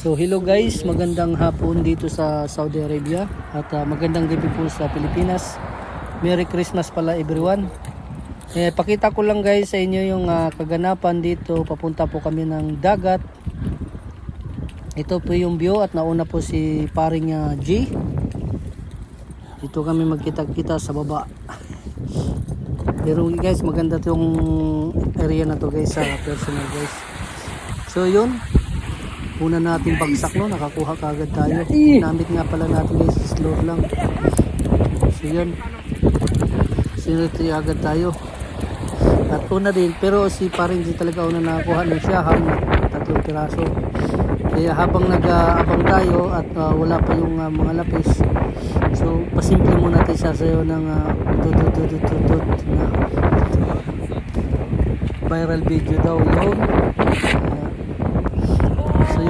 So hello guys, magandang hapon dito sa Saudi Arabia at magandang gabi po sa Pilipinas. Merry Christmas pala everyone. Pakita ko lang guys sa inyo yung kaganapan dito. Papunta po kami ng dagat. Ito po yung view at nauna po si paring G. Dito kami magkita-kita sa baba. Pero guys, maganda yung area na to guys sa personal guys. So yun, una natin bagsak no, nakakuha kaagad tayo. Namit nga pala natin guys, slow lang. So yun, sinutri agad tayo. At una din, pero si paring G talaga una nakakuha na siya, tatlong piraso. Kaya habang nag-aabang tayo at wala pa yung mga lapis, so pasimple muna tayo sasayo ng tutut na viral video daw yun.